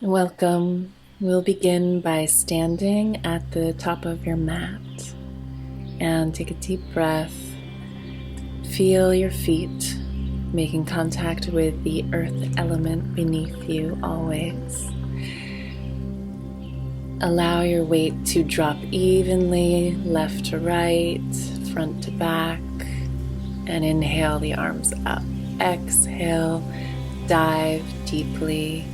Welcome. We'll begin by standing at the top of your mat and take a deep breath. Feel your feet making contact with the earth element beneath you always. Allow your weight to drop evenly, left to right, front to back, and inhale the arms up. Exhale, dive deeply.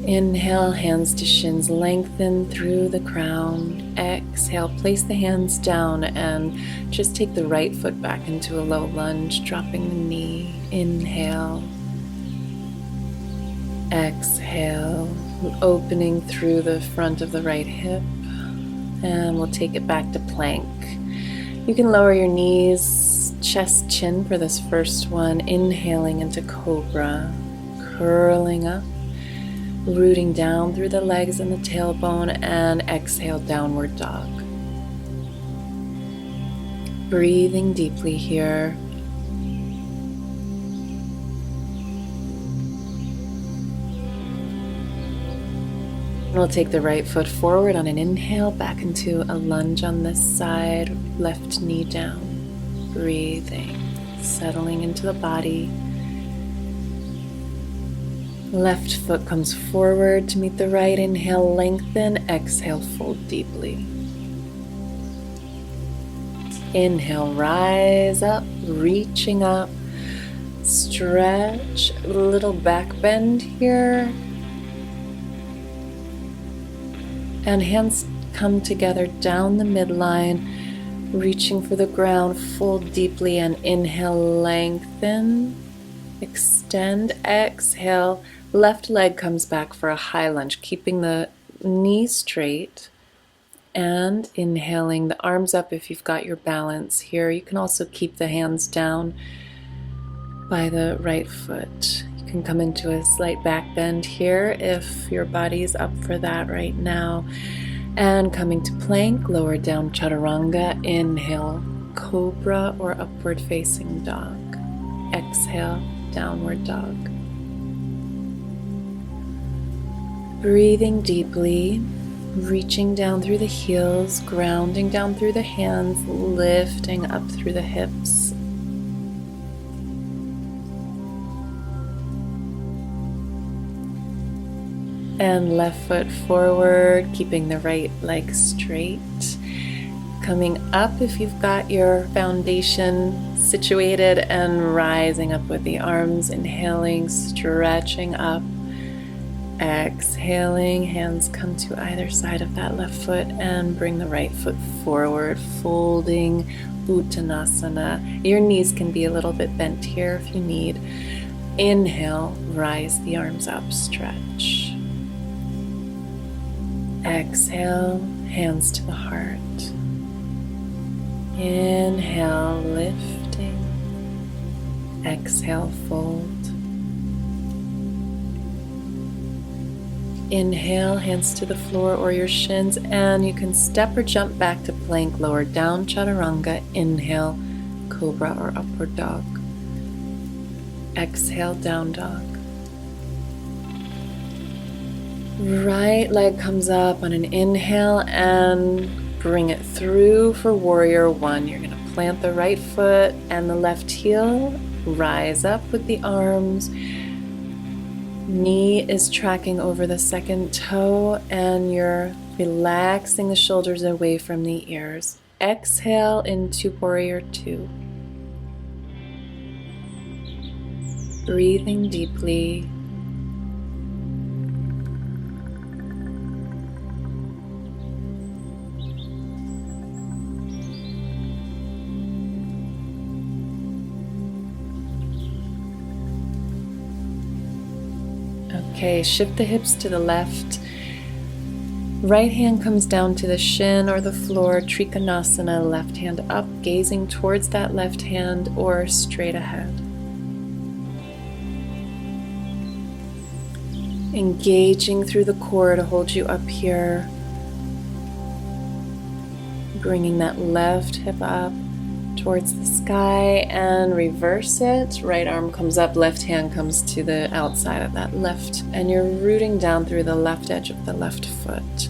Inhale, hands to shins, lengthen through the crown. Exhale, place the hands down and just take the right foot back into a low lunge, dropping the knee. Inhale. Exhale, opening through the front of the right hip. And we'll take it back to plank. You can lower your knees, chest, chin for this first one. Inhaling into cobra, curling up. Rooting down through the legs and the tailbone, and exhale, downward dog. Breathing deeply here. We'll take the right foot forward on an inhale, back into a lunge on this side, left knee down. Breathing, settling into the body. Left foot comes forward to meet the right. Inhale, lengthen. Exhale, fold deeply. Inhale, rise up, reaching up. Stretch, a little back bend here. And hands come together down the midline, reaching for the ground. Fold deeply and inhale, lengthen. Extend, exhale. Left leg comes back for a high lunge, keeping the knee straight and inhaling the arms up if you've got your balance here. You can also keep the hands down by the right foot. You can come into a slight back bend here if your body's up for that right now. And coming to plank, lower down chaturanga. Inhale, cobra or upward facing dog. Exhale, downward dog. Breathing deeply, reaching down through the heels, grounding down through the hands, lifting up through the hips. And left foot forward, keeping the right leg straight. Coming up if you've got your foundation situated, and rising up with the arms, inhaling, stretching up. Exhaling, hands come to either side of that left foot and bring the right foot forward, folding Uttanasana. Your knees can be a little bit bent here if you need. Inhale, rise the arms up, stretch. Exhale, hands to the heart. Inhale, lifting. Exhale, fold. Inhale, hands to the floor or your shins, and you can step or jump back to plank, lower down chaturanga. Inhale, cobra or upward dog. Exhale, down dog. Right leg comes up on an inhale and bring it through for warrior one. You're going to plant the right foot and the left heel, rise up with the arms. Knee is tracking over the second toe, and you're relaxing the shoulders away from the ears. Exhale into warrior two. Breathing deeply. Okay, shift the hips to the left. Right hand comes down to the shin or the floor, Trikonasana, left hand up, gazing towards that left hand or straight ahead. Engaging through the core to hold you up here. Bringing that left hip up, towards the sky and reverse it. Right arm comes up, left hand comes to the outside of that left, and you're rooting down through the left edge of the left foot.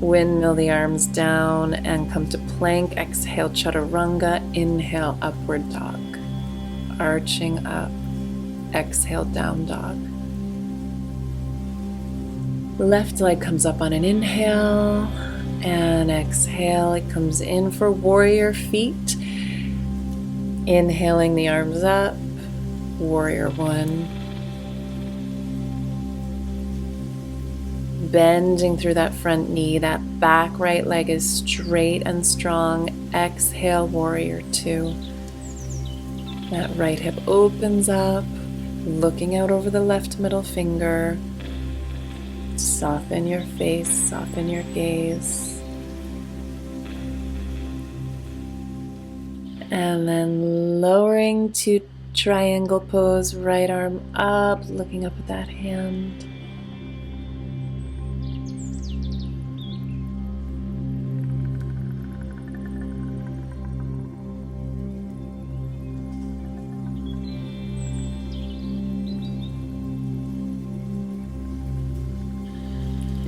Windmill the arms down and come to plank. Exhale, chaturanga. Inhale, upward dog. Arching up. Exhale, down dog. Left leg comes up on an inhale, and exhale, it comes in for warrior feet. Inhaling the arms up, warrior one. Bending through that front knee, that back right leg is straight and strong. Exhale, warrior two. That right hip opens up, looking out over the left middle finger. Soften your face, soften your gaze. And then lowering to triangle pose, right arm up, looking up at that hand.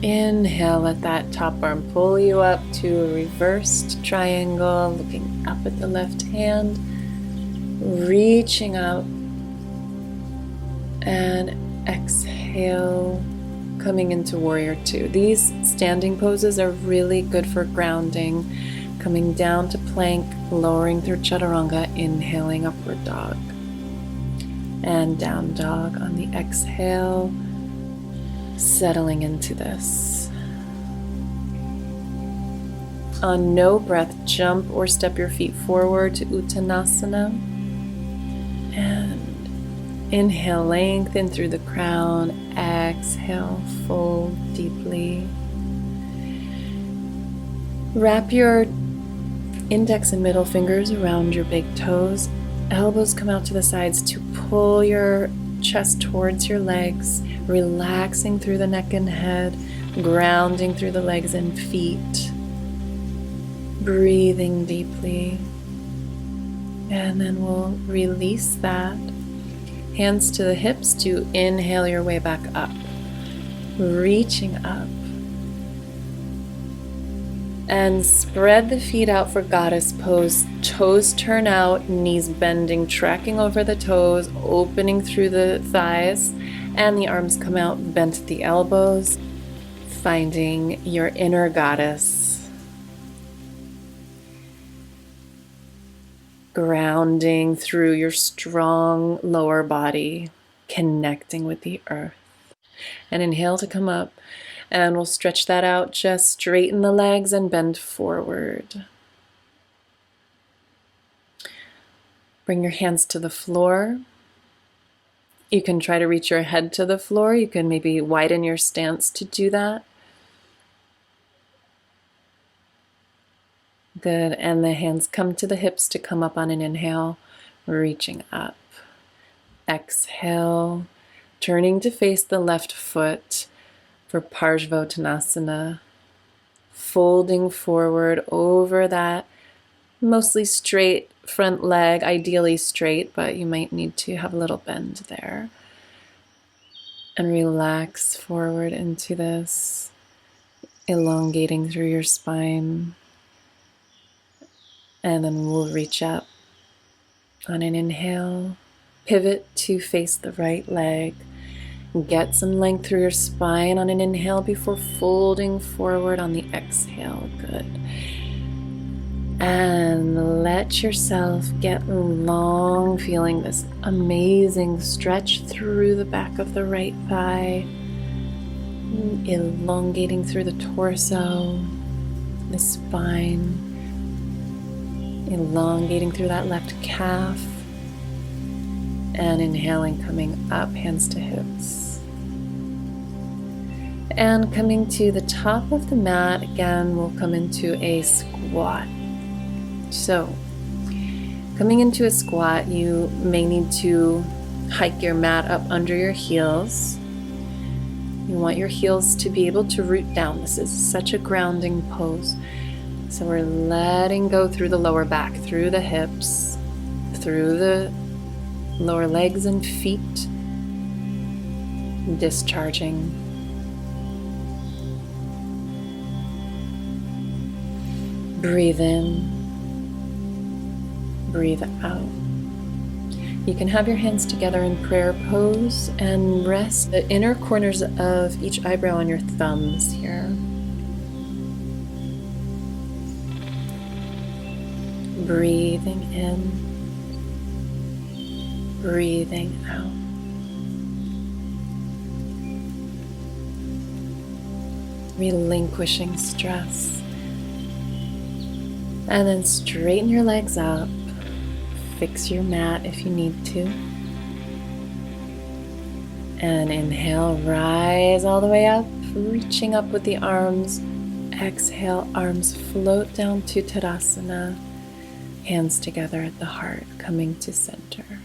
Inhale, let that top arm pull you up to a reversed triangle, looking up at the left hand, reaching up, and exhale, coming into warrior two. These standing poses are really good for grounding, coming down to plank, lowering through chaturanga, inhaling upward dog, and down dog on the exhale. Settling into this. On no breath, jump or step your feet forward to Uttanasana. And inhale, lengthen through the crown. Exhale, fold deeply. Wrap your index and middle fingers around your big toes. Elbows come out to the sides to pull your chest towards your legs, relaxing through the neck and head, grounding through the legs and feet, breathing deeply, and then we'll release that. Hands to the hips to inhale your way back up, reaching up, and spread the feet out for goddess pose. Toes turn out, knees bending, tracking over the toes, opening through the thighs, and the arms come out, bent at the elbows, finding your inner goddess. Grounding through your strong lower body, connecting with the earth. And inhale to come up. And we'll stretch that out, just straighten the legs and bend forward. Bring your hands to the floor. You can try to reach your head to the floor. You can maybe widen your stance to do that. Good, and the hands come to the hips to come up on an inhale, reaching up. Exhale, turning to face the left foot for Parsvottanasana, folding forward over that mostly straight front leg, ideally straight, but you might need to have a little bend there. And relax forward into this, elongating through your spine. And then we'll reach up on an inhale, pivot to face the right leg. Get some length through your spine on an inhale before folding forward on the exhale. Good. And let yourself get long, feeling this amazing stretch through the back of the right thigh, elongating through the torso, the spine, elongating through that left calf. And inhaling, coming up, hands to hips. And coming to the top of the mat, again, we'll come into a squat. So, coming into a squat, you may need to hike your mat up under your heels. You want your heels to be able to root down. This is such a grounding pose. So we're letting go through the lower back, through the hips, through the lower legs and feet, discharging. Breathe in, breathe out. You can have your hands together in prayer pose and rest the inner corners of each eyebrow on your thumbs here. Breathing in, breathing out. Relinquishing stress. And then straighten your legs up. Fix your mat if you need to. And inhale, rise all the way up, reaching up with the arms. Exhale, arms float down to Tadasana. Hands together at the heart, coming to center.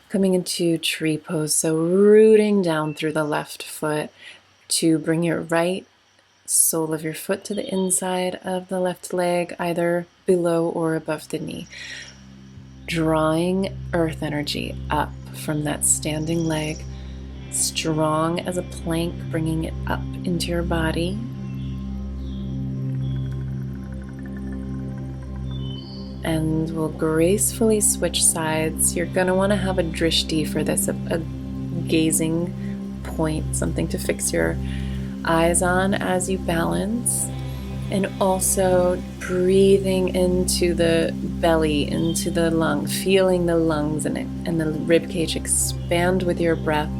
Coming into tree pose, so rooting down through the left foot to bring your right sole of your foot to the inside of the left leg, either below or above the knee. Drawing earth energy up from that standing leg, strong as a plank, bringing it up into your body. And we'll gracefully switch sides. You're going to want to have a drishti for this, a gazing point, something to fix your eyes on as you balance, and also breathing into the belly, into the lung, feeling the lungs and the rib cage expand with your breath,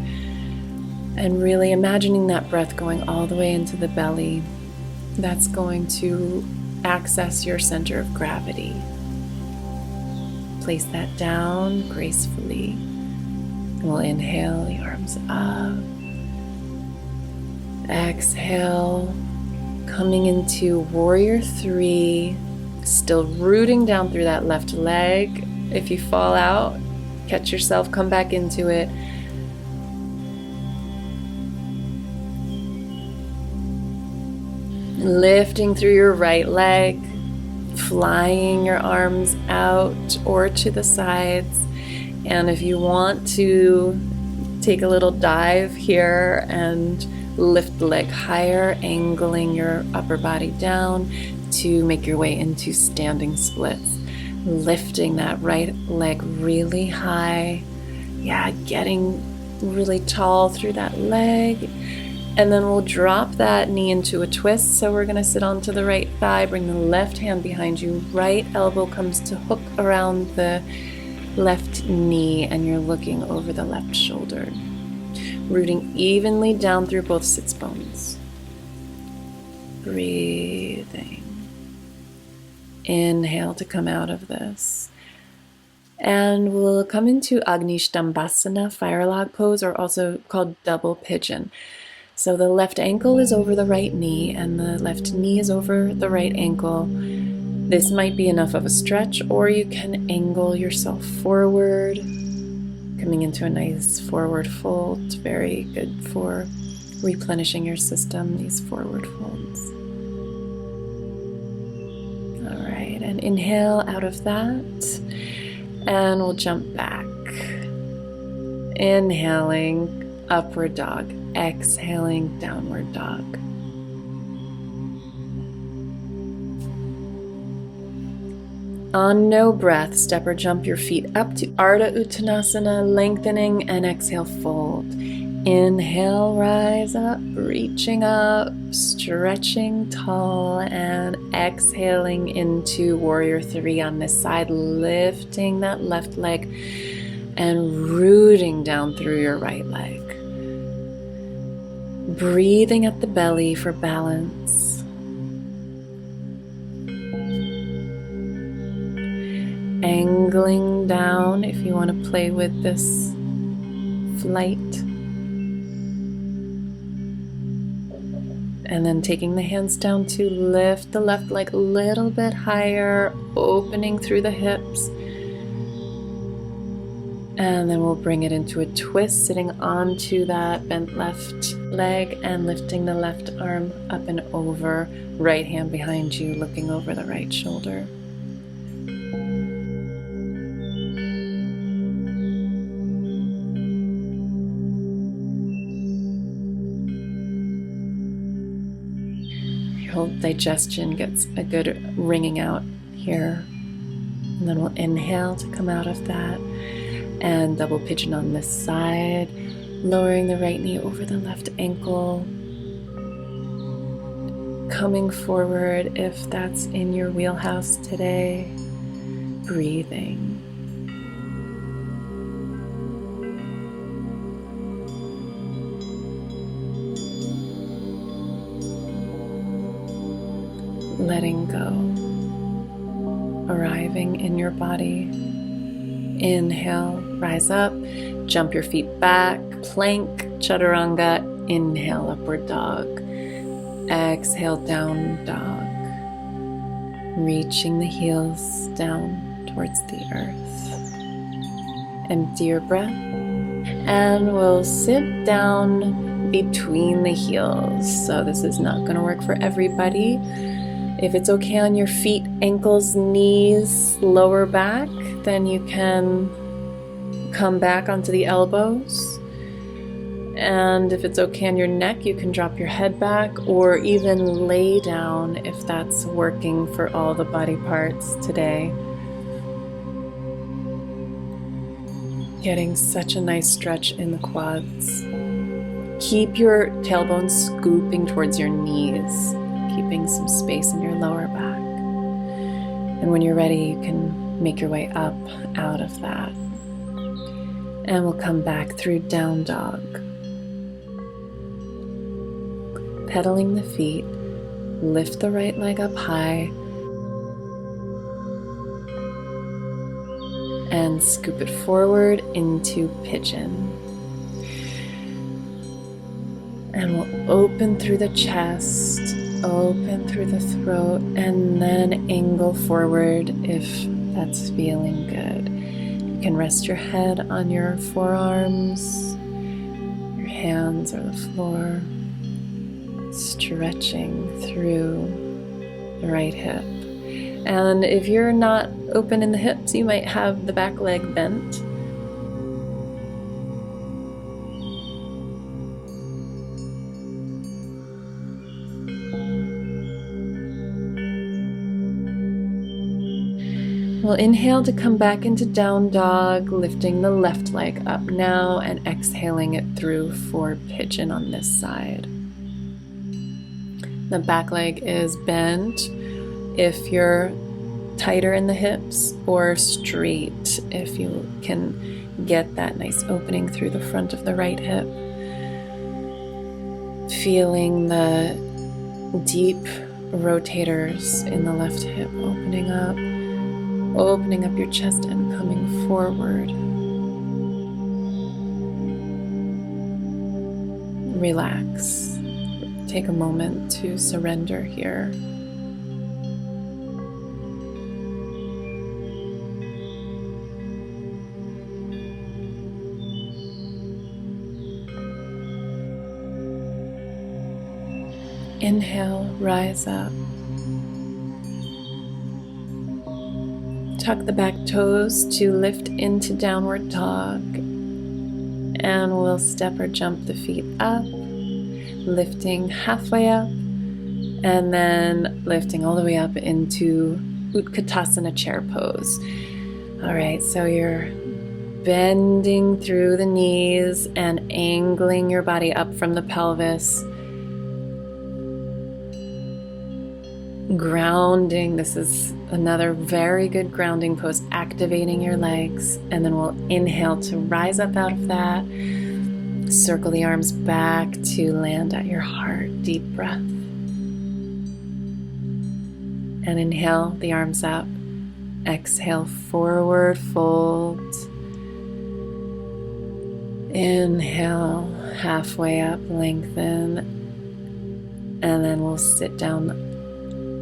and really imagining that breath going all the way into the belly. That's going to access your center of gravity. Place that down gracefully. And we'll inhale the arms up. Exhale, coming into warrior three, still rooting down through that left leg. If you fall out, catch yourself, come back into it. Lifting through your right leg, flying your arms out or to the sides. And if you want to take a little dive here and lift the leg higher, angling your upper body down to make your way into standing splits. Lifting that right leg really high. Yeah, getting really tall through that leg. And then we'll drop that knee into a twist. So we're going to sit onto the right thigh, bring the left hand behind you. Right elbow comes to hook around the left knee, and you're looking over the left shoulder. Rooting evenly down through both sits bones. Breathing. Inhale to come out of this. And we'll come into Agnishtambhasana, fire log pose, or also called double pigeon. So the left ankle is over the right knee, and the left knee is over the right ankle. This might be enough of a stretch, or you can angle yourself forward. Coming into a nice forward fold. It's very good for replenishing your system, these forward folds. All right, and inhale out of that, and we'll jump back. Inhaling, upward dog. Exhaling, downward dog. On no breath, step or jump your feet up to Ardha Uttanasana, lengthening, and exhale, fold. Inhale, rise up, reaching up, stretching tall, and exhaling into warrior three on this side, lifting that left leg and rooting down through your right leg. Breathing at the belly for balance. Angling down if you want to play with this flight. And then taking the hands down to lift the left leg a little bit higher, opening through the hips. And then we'll bring it into a twist, sitting onto that bent left leg and lifting the left arm up and over, right hand behind you, looking over the right shoulder. Your whole digestion gets a good wringing out here. And then we'll inhale to come out of that. And double pigeon on this side, lowering the right knee over the left ankle, coming forward if that's in your wheelhouse today, breathing. Letting go, arriving in your body. Inhale, rise up, jump your feet back, plank, chaturanga, inhale, upward dog. Exhale, down dog. Reaching the heels down towards the earth. Empty your breath, and we'll sit down between the heels. So this is not going to work for everybody. If it's okay on your feet, ankles, knees, lower back, then you can come back onto the elbows. And if it's okay on your neck, you can drop your head back or even lay down if that's working for all the body parts today. Getting such a nice stretch in the quads. Keep your tailbone scooping towards your knees, keeping some space in your lower back. And when you're ready, you can make your way up out of that. And we'll come back through down dog. Pedaling the feet, lift the right leg up high, and scoop it forward into pigeon. And we'll open through the chest, open through the throat, and then angle forward if that's feeling good. You can rest your head on your forearms, your hands or the floor, stretching through the right hip. And if you're not open in the hips, you might have the back leg bent. We'll inhale to come back into down dog, lifting the left leg up now and exhaling it through for pigeon on this side. The back leg is bent if you're tighter in the hips, or straight if you can get that nice opening through the front of the right hip. Feeling the deep rotators in the left hip opening up your chest and coming forward. Relax. Take a moment to surrender here. Inhale, rise up. Tuck the back toes to lift into downward dog. And we'll step or jump the feet up, lifting halfway up, and then lifting all the way up into Utkatasana chair pose. All right, so you're bending through the knees and angling your body up from the pelvis. Grounding, this is another very good grounding pose, activating your legs, and then we'll inhale to rise up out of that. Circle the arms back to land at your heart, deep breath. And inhale the arms up, exhale forward, fold. Inhale, halfway up, lengthen, and then we'll sit down.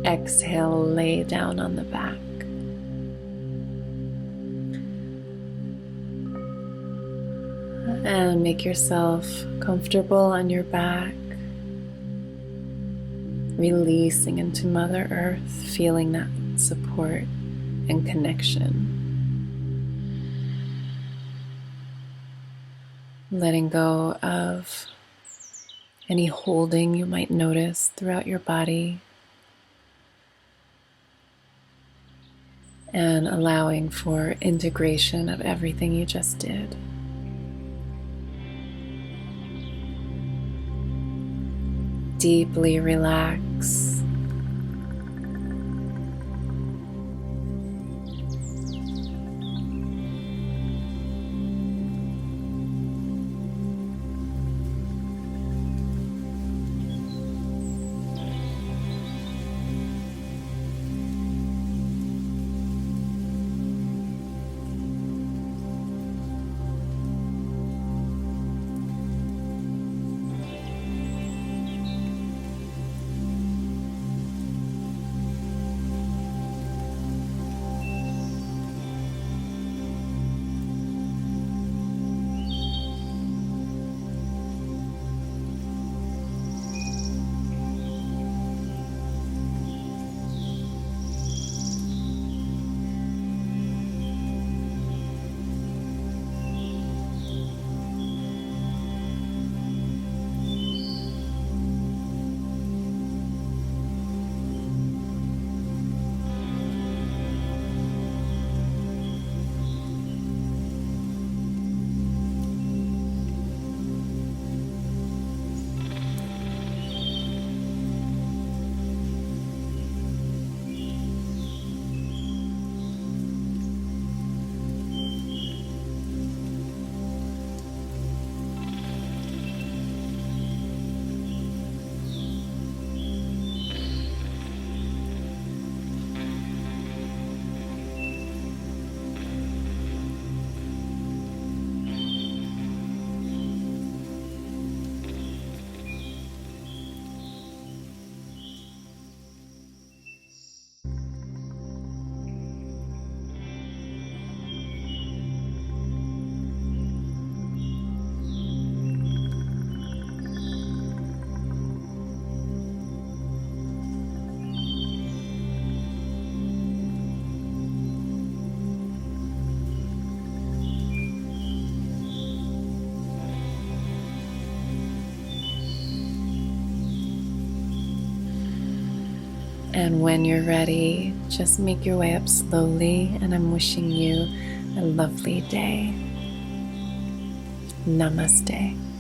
Exhale, lay down on the back. And make yourself comfortable on your back, releasing into Mother Earth, feeling that support and connection. Letting go of any holding you might notice throughout your body, and allowing for integration of everything you just did. Deeply relax. And when you're ready, just make your way up slowly, and I'm wishing you a lovely day. Namaste.